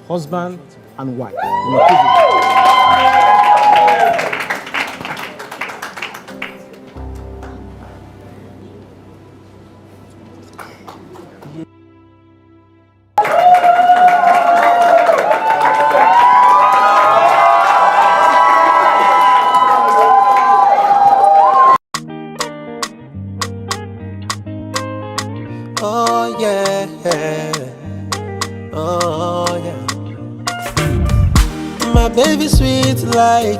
husband and wife. Oh yeah, oh yeah. My baby sweet like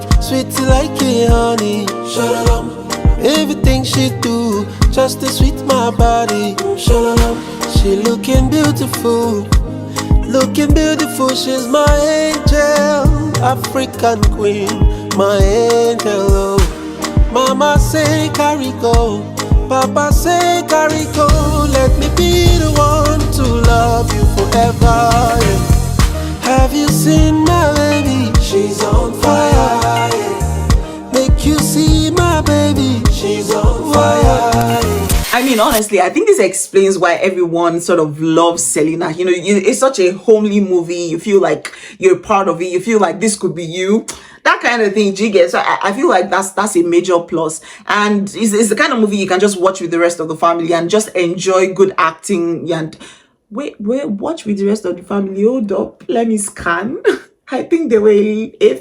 honey. Shalom. Everything she do just to sweet my body. Shalom. She looking beautiful. She's my angel, African queen, my angel. Oh. Mama say carry go. Papa say carry go, let me be the one to love you forever. Yeah. Have you seen my baby? She's on fire. Yeah. Make you see my baby? She's on fire. Yeah. I mean, honestly, I think this explains why everyone sort of loves Selina. You know, it's such a homely movie. You feel like you're part of it. You feel like this could be you. That kind of thing, Jigga. So I feel like that's a major plus. And it's the kind of movie you can just watch with the rest of the family and just enjoy good acting. And wait, watch with the rest of the family. Hold up, let me scan. I think there were a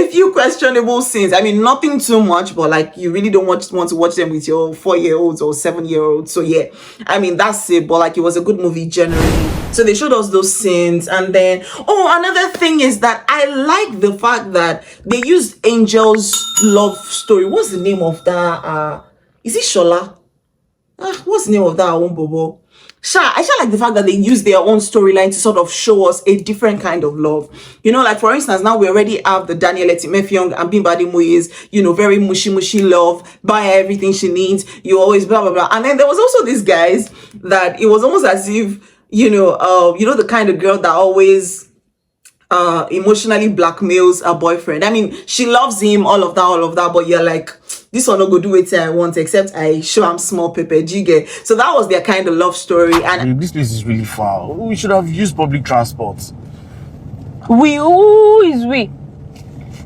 few questionable scenes. I mean, nothing too much, but like you really don't want to watch them with your 4-year-olds or 7-year-olds. So yeah, I mean, that's it. But like, it was a good movie generally. So they showed us those scenes. And then, oh, another thing is that I like the fact that they used Angel's love story. What's the name of that? Is it Shola? What's the name of that one, Bobo? I like the fact that they use their own storyline to sort of show us a different kind of love. You know, like for instance, now we already have the Daniel Etimefyong and Bimbadi Moyes, you know, very mushy love, buy her everything she needs, you always blah blah blah. And then there was also these guys that it was almost as if, you know, the kind of girl that always emotionally blackmails her boyfriend. I mean, she loves him, all of that, but you're like, this one not go do it I want, except I show him small pepper jigger. So that was their kind of love story. And this place is really far. We should have used public transport. Who is we?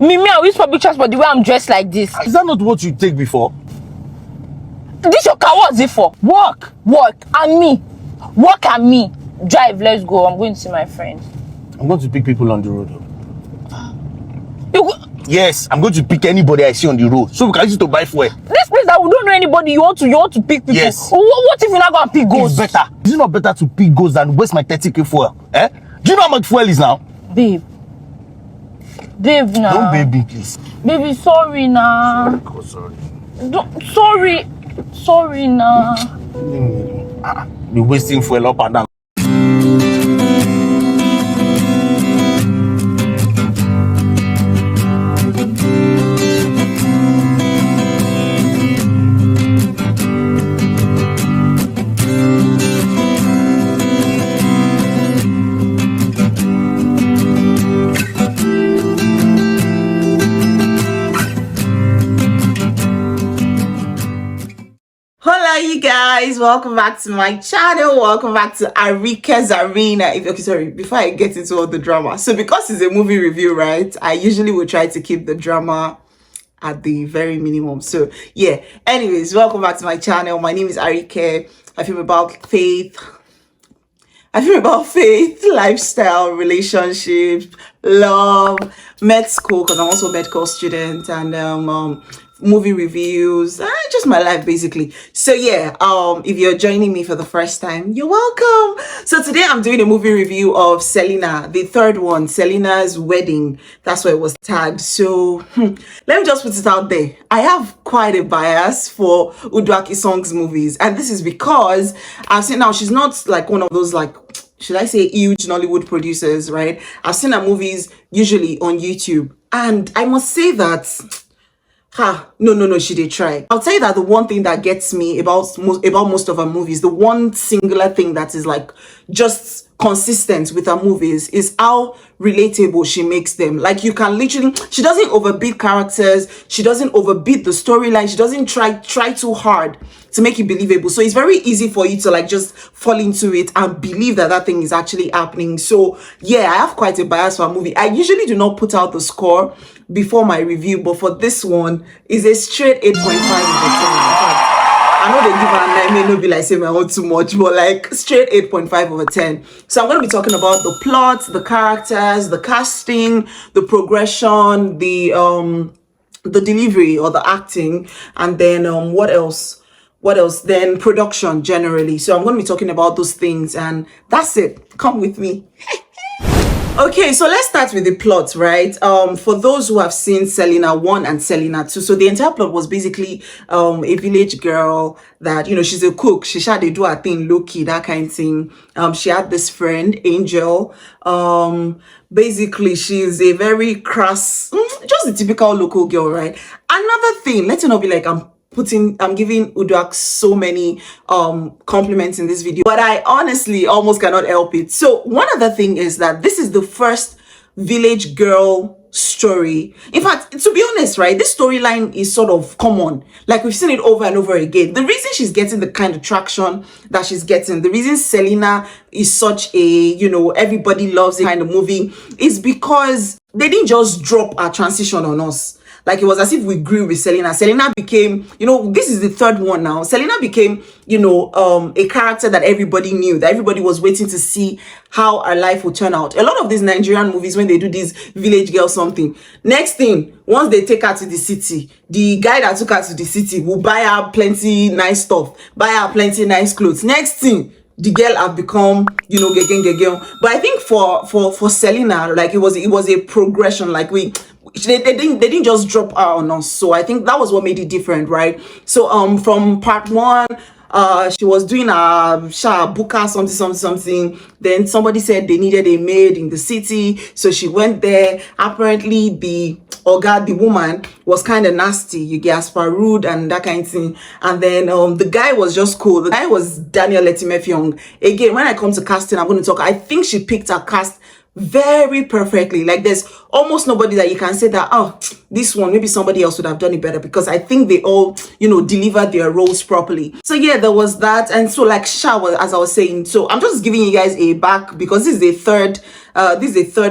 Me, I use public transport the way I'm dressed like this. Is that not what you take before? This your car, what's it for? Work, and me. Work and me. Drive, let's go. I'm going to see my friends. I'm going to pick people on the road. You go. Yes, I'm going to pick anybody I see on the road, so we can use it to buy fuel. This place that we don't know anybody, you want to pick people. Yes. What if you're not going to pick ghosts? It's better. Is it not better to pick ghosts than waste my 30k fuel? Eh? Do you know how much fuel is now? Babe, now. Don't baby, please. Baby, sorry now. Sorry now. Be wasting fuel up and down. you guys, welcome back to my channel. Welcome back to ARIKE'S Arena. Before I get into all the drama, so because it's a movie review, right, I usually will try to keep the drama at the very minimum. So yeah, anyways, welcome back to my channel. My name is ARIKE. I film about faith, lifestyle, relationships, love, med school, because I'm also a medical student, and movie reviews, just my life basically. So yeah, if you're joining me for the first time, you're welcome. So today I'm doing a movie review of Selina, the third one, Selina's Wedding. That's why it was tagged. So let me just put it out there. I have quite a bias for Uduaki Song's movies, and this is because I've seen now she's not like one of those, like, should I say, huge Nollywood producers, right? I've seen her movies usually on YouTube, and I must say that no, she did try. I'll tell you that the one thing that gets me about most of her movies, the one singular thing that is like just consistent with her movies is how relatable she makes them. Like, you can literally, she doesn't overbeat characters, she doesn't overbeat the storyline, she doesn't try too hard to make it believable. So it's very easy for you to like just fall into it and believe that that thing is actually happening. So yeah, I have quite a bias for a movie. I usually do not put out the score before my review, but for this one is a straight 8.5 over 10. I know they give her a 9, may not be like saying I want too much, but like straight 8.5 over 10. So I'm going to be talking about the plot, the characters, the casting, the progression, the delivery or the acting, and then what else? Then production generally. So I'm going to be talking about those things, and that's it. Come with me. Okay, so let's start with the plot, right? For those who have seen Selina 1 and Selina 2, so the entire plot was basically a village girl that, you know, she's a cook. She they do her thing low-key, that kind of thing. She had this friend, Angel. Basically, she's a very crass, just a typical local girl, right? Another thing, let's not be like I'm giving Uduak so many compliments in this video, but I honestly almost cannot help it. So one other thing is that this is the first village girl story. In fact, to be honest, right, this storyline is sort of common. Like, we've seen it over and over again. The reason she's getting the kind of traction that she's getting, the reason Selina is such a, you know, everybody loves it kind of movie, is because they didn't just drop a transition on us. Like, it was as if we grew with Selina. Selina became, you know, this is the third one now. Selina became, you know, a character that everybody knew, that everybody was waiting to see how her life would turn out. A lot of these Nigerian movies, when they do this village girl something, next thing, once they take her to the city, the guy that took her to the city will buy her plenty nice stuff, buy her plenty nice clothes. Next thing, the girl have become, you know, girl. But I think for Selina, like, it was a progression. Like, they didn't just drop her on us. So I think that was what made it different, right? So from part 1, she was doing a buka something. Then somebody said they needed a maid in the city, so she went there. Apparently the woman was kind of nasty, you get, as per rude and that kind of thing. And then the guy was just cool. The guy was Daniel Etimefeong. Again, when I come to casting, I'm going to talk. I think she picked her cast very perfectly. Like, there's almost nobody that you can say that, oh, this one maybe somebody else would have done it better, because I think they all, you know, delivered their roles properly. So yeah, there was that. And so, like, was, as I was saying, so I'm just giving you guys a back, because this is the third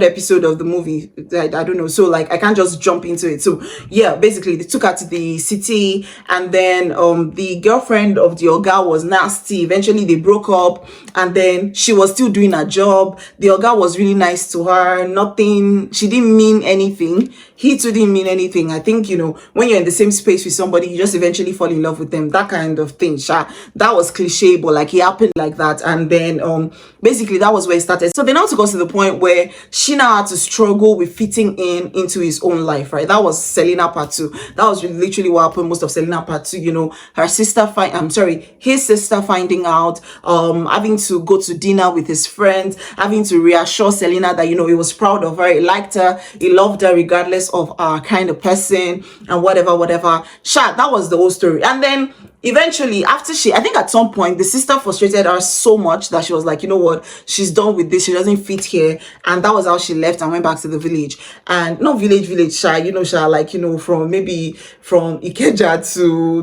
episode of the movie. I don't know, so like I can't just jump into it. So yeah, basically they took her to the city, and then the girlfriend of the Oga was nasty. Eventually they broke up, and then she was still doing her job. The Oga was really nice to her. Nothing, she didn't mean anything. He too didn't mean anything. I think, you know, when you're in the same space with somebody, you just eventually fall in love with them, that kind of thing. That was cliche, but like, it happened like that. And then basically that was where it started. So they now took us to the point where she now had to struggle with fitting into his own life, right? That was Selina part 2. That was literally what happened most of Selina part 2. You know, his sister finding out, having to go to dinner with his friends, having to reassure Selina that, you know, he was proud of her, he liked her, he loved her regardless of our kind of person, and whatever. That was the whole story. And then eventually, after I think at some point the sister frustrated her so much that she was like, you know what, she's done with this, she doesn't fit here. And that was how she left and went back to the village. And not village, you know, like, you know, from Ikeja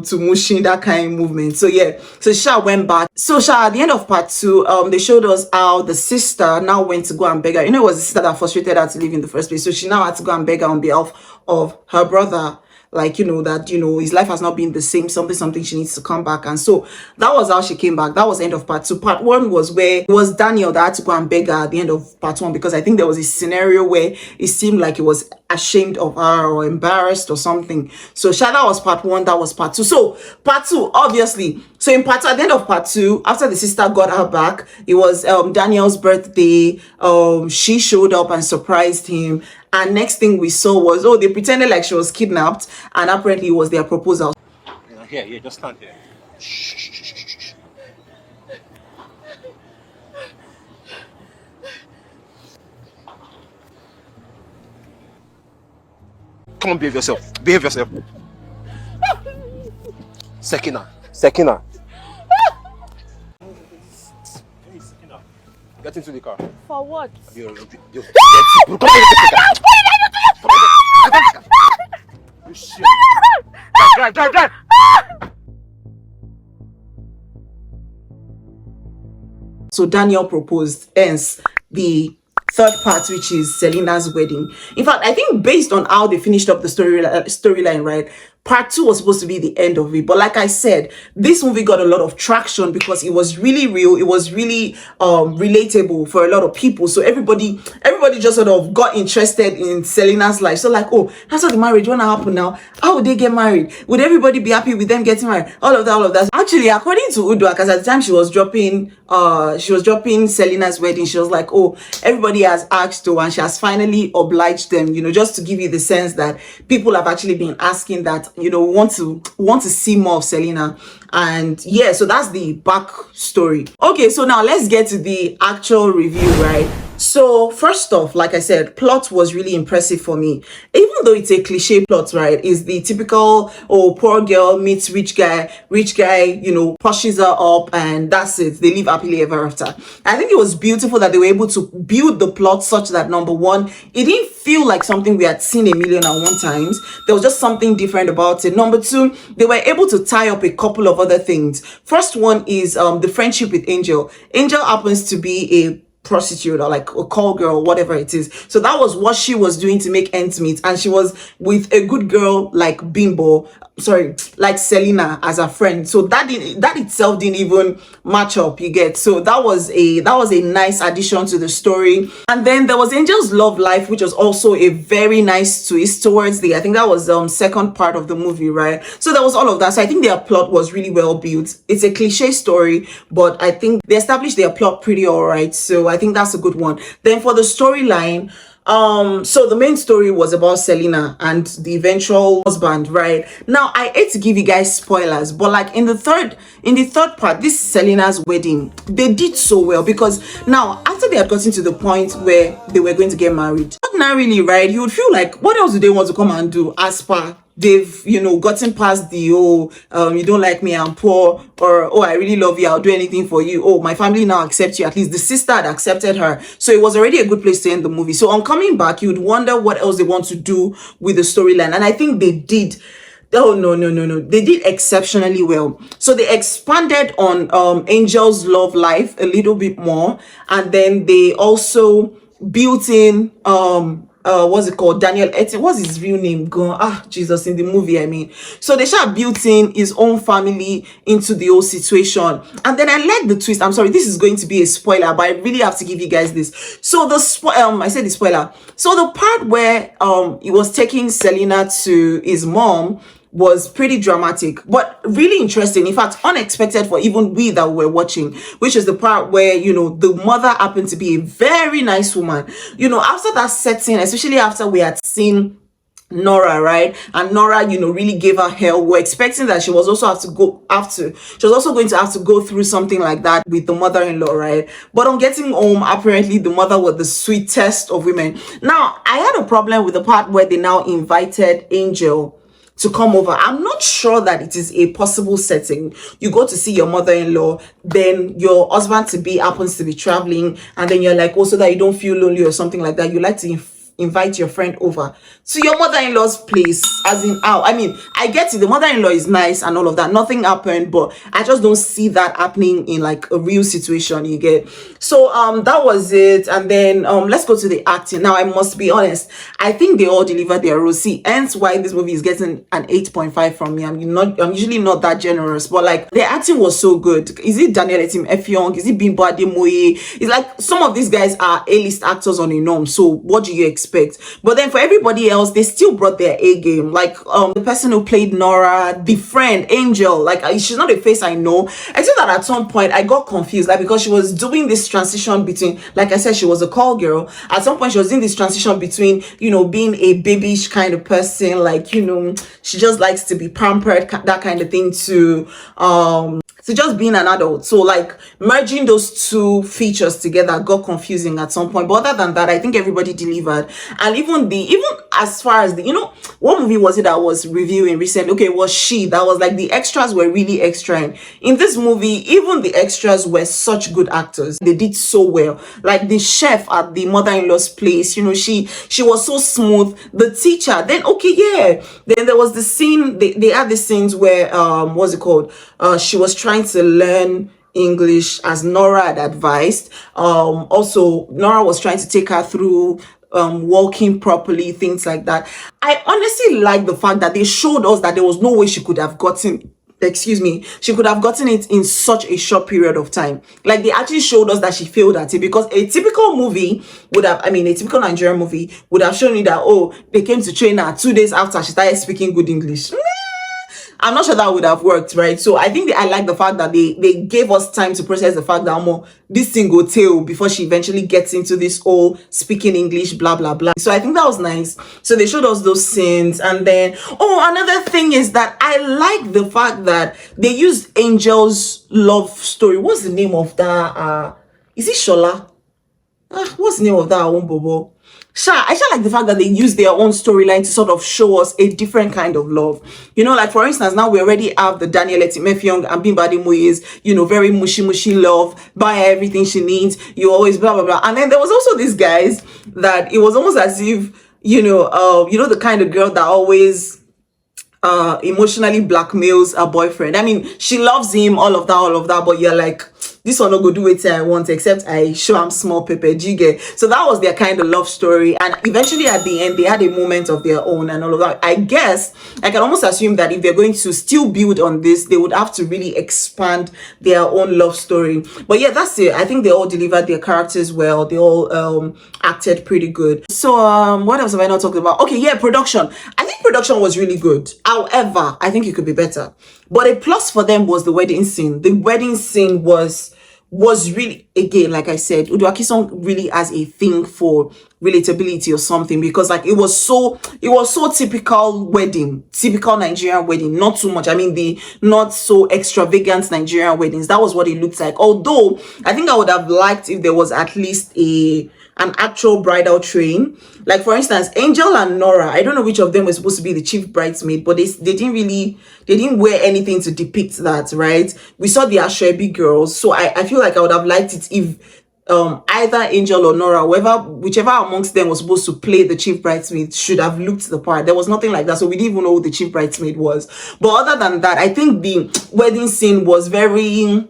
to Mushin, that kind of movement. So yeah, so Sha went back. So at the end of part 2, they showed us how the sister now went to go and beg her. You know, it was the sister that frustrated her to leave in the first place. So she now had to go and beg her on behalf of her brother, like, you know, that, you know, his life has not been the same, something, she needs to come back. And so that was how she came back. That was the end of part 2. Part 1 was where it was Daniel that had to go and beg her at the end of part 1, because I think there was a scenario where it seemed like he was ashamed of her or embarrassed or something. So that was part 1, that was part 2. So part 2, obviously, so in part 2, at the end of part 2, after the sister got her back, it was Daniel's birthday. She showed up and surprised him. And next thing we saw was, they pretended like she was kidnapped, and apparently it was their proposal. Here, just stand here. Shh. Come on, behave yourself. Sekina. Get into the car. For what? You shit. Drive. So Daniel proposed, hence the third part, which is Selina's wedding. In fact, I think based on how they finished up the storyline, right, part 2 was supposed to be the end of it. But like I said, this movie got a lot of traction because it was really real. It was really relatable for a lot of people. So everybody just sort of got interested in Selina's life. So like, oh, that's how the marriage wanna happen now. How would they get married? Would everybody be happy with them getting married? All of that. Actually, according to Udwa, because at the time she was dropping Selina's wedding, she was like, oh, everybody has asked her and she has finally obliged them, you know, just to give you the sense that people have actually been asking that, you know, want to see more of Selina. And yeah, so that's the back story. Okay, so now let's get to the actual review, right? So first off, like I said, plot was really impressive for me. Even though it's a cliche plot, right? It's the typical, oh, poor girl meets rich guy, you know, pushes her up and that's it. They live happily ever after. I think it was beautiful that they were able to build the plot such that, number one, it didn't feel like something we had seen 1,000,001 times. There was just something different about it. Number two, they were able to tie up a couple of other things. First one is the friendship with Angel. Angel happens to be a prostitute or like a call girl, whatever it is. So that was what she was doing to make ends meet, and she was with a good girl like like Selina as a friend. So that itself didn't even match up, you get. So that was a nice addition to the story. And then there was Angel's love life, which was also a very nice twist towards I think that was second part of the movie, right? So there was all of that. So I think their plot was really well built. It's a cliche story, but I think they established their plot pretty all right. So I think that's a good one. Then for the storyline, so the main story was about Selina and the eventual husband, right? Now I hate to give you guys spoilers, but like in the third part, this Selina's wedding, they did so well, because now after they had gotten to the point where they were going to get married, ordinarily, right, you would feel like, what else do they want to come and do? As per they've, you know, gotten past the, you don't like me, I'm poor, or, oh, I really love you, I'll do anything for you, oh, my family now accepts you. At least the sister had accepted her, so it was already a good place to end the movie. So on coming back, you'd wonder what else they want to do with the storyline, and I think they did. Oh, no, they did exceptionally well. So they expanded on Angel's love life a little bit more, and then they also built in what's it called, Daniel Etienne, what's his real name, Jesus, in the movie, I mean. So they shall built in his own family into the whole situation. And then I like the twist. I'm sorry, this is going to be a spoiler, but I really have to give you guys this. So I said the spoiler. So the part where he was taking Selina to his mom was pretty dramatic, but really interesting. In fact, unexpected for even we that were watching, which is the part where, you know, the mother happened to be a very nice woman. You know, after that setting, especially after we had seen Nora, right? And Nora, you know, really gave her hell. We're expecting that she was also she was also going to have to go through something like that with the mother-in-law, right? But on getting home, apparently the mother was the sweetest of women. Now, I had a problem with the part where they now invited Angel to come over. I'm not sure that it is a possible setting. You go to see your mother-in-law, then your husband-to-be happens to be traveling, and then you're like, also that you don't feel lonely or something like that, you like to invite your friend over to your mother-in-law's place, as in how, I mean, I get it, the mother-in-law is nice and all of that, nothing happened, but I just don't see that happening in like a real situation, you get. So that was it. And then let's go to the acting. Now I must be honest, I think they all delivered their role. See, hence why this movie is getting an 8.5 from me. I'm usually not that generous, but like the acting was so good. Is it Daniel Etienne? Is it Bimbo Ademoye? It's like some of these guys are A-list actors on a norm, so what do you expect? But then for everybody else, they still brought their A game. Like the person who played Nora, the friend Angel, like she's not a face I know, except that at some point I got confused, like because she was doing this transition between, like I said, she was a call girl. At some point she was in this transition between, you know, being a babyish kind of person, like, you know, she just likes to be pampered, that kind of thing, to to just being an adult. So like merging those two features together got confusing at some point. But other than that, I think everybody delivered. And even as far as what movie was it that was reviewing recently? Okay, it was She. That was like the extras were really extra. In this movie, even the extras were such good actors. They did so well. Like the chef at the mother-in-law's place, she was so smooth. The teacher, then okay, yeah. Then there was the scene, they had the scenes where what's it called? She was trying to learn English as Nora had advised. Also Nora was trying to take her through walking properly, things like that. I honestly like the fact that they showed us that there was no way she could have gotten it in such a short period of time. Like they actually showed us that she failed at it, because a typical a typical Nigerian movie would have shown you that, oh, they came to train her 2 days after she started speaking good English. I'm not sure that would have worked, right? So I think I like the fact that they gave us time to process the fact that this thing will tail before she eventually gets into this whole speaking English, blah, blah, blah. So I think that was nice. So they showed us those scenes. And then, another thing is that I like the fact that they used Angel's love story. What's the name of that? Is it Shola? What's the name of that one, Bobo? I just like the fact that they use their own storyline to sort of show us a different kind of love. Like for instance, now we already have the Daniel Etimefyong and Bimbadi Moye's, very mushy love, buy her everything she needs, you always blah blah blah. And then there was also these guys that it was almost as if, the kind of girl that always emotionally blackmails her boyfriend. I mean, she loves him, all of that, but you're like, this one not go do it I want, except I show him small pepper jigger. So that was their kind of love story. And eventually at the end, they had a moment of their own and all of that. I guess I can almost assume that if they're going to still build on this, they would have to really expand their own love story. But yeah, that's it. I think they all delivered their characters well. They all acted pretty good. So what else have I not talked about? Okay, yeah, production. I think production was really good. However, I think it could be better. But a plus for them was the wedding scene. The wedding scene was really, again, like I said, Uduaki song really has a thing for relatability or something, because like it was so typical Nigerian wedding. Not too much. I mean, the not so extravagant Nigerian weddings. That was what it looked like. Although I think I would have liked if there was at least an actual bridal train. Like for instance, Angel and Nora, I don't know which of them was supposed to be the chief bridesmaid, but they didn't wear anything to depict that, right? We saw the Ashwebi girls, so I feel like I would have liked it if either Angel or Nora, whichever amongst them was supposed to play the chief bridesmaid, should have looked the part. There was nothing like that, so we didn't even know who the chief bridesmaid was. But other than that, I think the wedding scene was very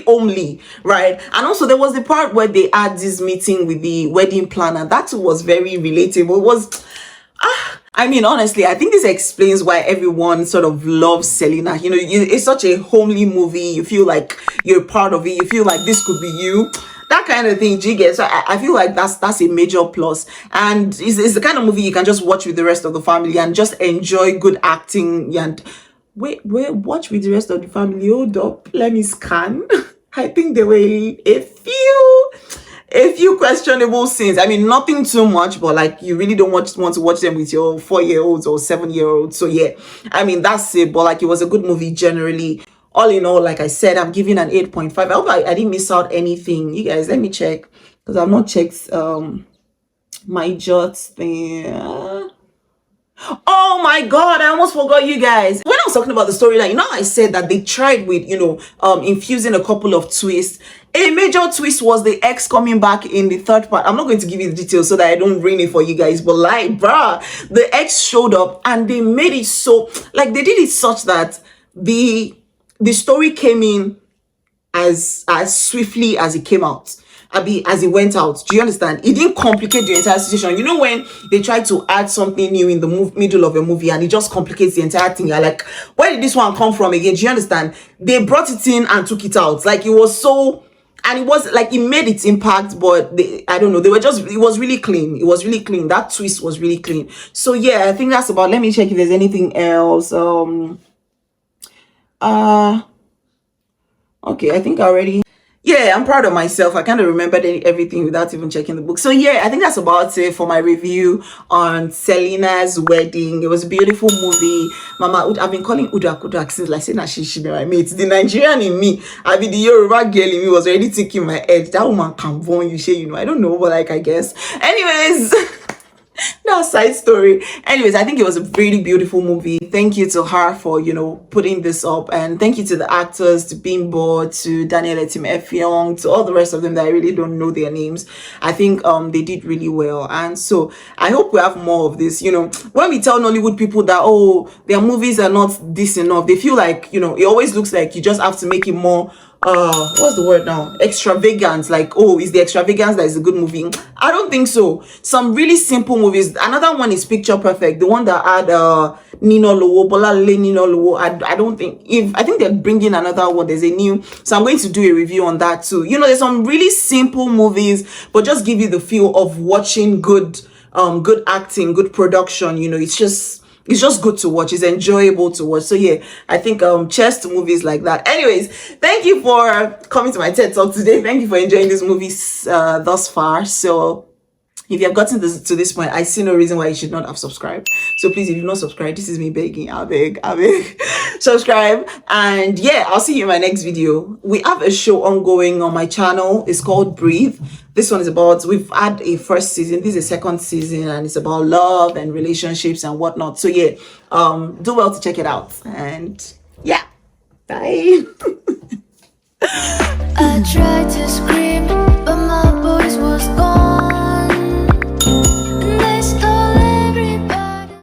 homely, right? And also there was the part where they had this meeting with the wedding planner. That was very relatable. It was I mean, honestly, I think this explains why everyone sort of loves Selina. It's such a homely movie. You feel like you're part of it. You feel like this could be you. That kind of thing, do you get? So I feel like that's a major plus. And it's the kind of movie you can just watch with the rest of the family and just enjoy good acting. And wait, watch with the rest of the family. Hold up, let me scan. I think there were a few questionable scenes. I mean, nothing too much, but like you really don't want to watch them with your 4-year-olds or 7-year-olds. So yeah, I mean, that's it. But like, it was a good movie generally. All in all, like I said, I'm giving an 8.5. I hope I didn't miss out anything. You guys, let me check, because I've not checked my jots thing. Oh my god, I almost forgot, you guys. When I was talking about the storyline, I said that they tried with infusing a couple of twists. A major twist was the ex coming back in the third part. I'm not going to give you the details so that I don't ruin it for you guys, but like, bruh, the ex showed up and they made it so, like, they did it such that the story came in as swiftly as it came out. As it went out. Do you understand? It didn't complicate the entire situation. When they try to add something new in the middle of a movie and it just complicates the entire thing, you're like, where did this one come from again? Do you understand? They brought it in and took it out. Like, it was so, and it was like, it made its impact, but I don't know, it was really clean. It was really clean. That twist was really clean. So yeah, I think that's about, let me check if there's anything else. Okay, I think I already, yeah, I'm proud of myself. I kind of remembered everything without even checking the book. So yeah, I think that's about it for my review on Selina's wedding. It was a beautiful movie. Mama, I've been calling Udak Udak since like saying that she should be my mate. The Nigerian in me, I mean the Yoruba girl in me was already thinking my head. That woman can born you, say, you know. I don't know, but like I guess. Anyways. No, side story. Anyways, I think it was a really beautiful movie. Thank you to her for, you know, putting this up, and thank you to the actors, to Bimbo, to Daniel Etim Effiong, to all the rest of them that I really don't know their names. I think they did really well, and so I hope we have more of this. You know, when we tell Nollywood people that, oh, their movies are not this enough, they feel like, you know, it always looks like you just have to make it more what's the word now, extravagant, like, oh, is the extravagance that is a good movie? I don't think so. Some really simple movies. Another one is Picture Perfect, the one that had Nino Lowo, Bolalale Nino Lowo. I don't think, if I think they're bringing another one, there's a new, so I'm going to do a review on that too. You know, there's some really simple movies, but just give you the feel of watching good good acting, good production. You know, it's just good to watch. It's enjoyable to watch. So yeah, I think cheers to movies like that. Anyways, thank you for coming to my TED Talk today. Thank you for enjoying this movie thus far. So if you have gotten to this point, I see no reason why you should not have subscribed. So please, if you've not subscribed, this is me begging. I beg. Subscribe. And yeah, I'll see you in my next video. We have a show ongoing on my channel. It's called Breathe. This one is about, we've had a first season. This is a second season, and it's about love and relationships and whatnot. So yeah, do well to check it out. And yeah, bye. I tried to scream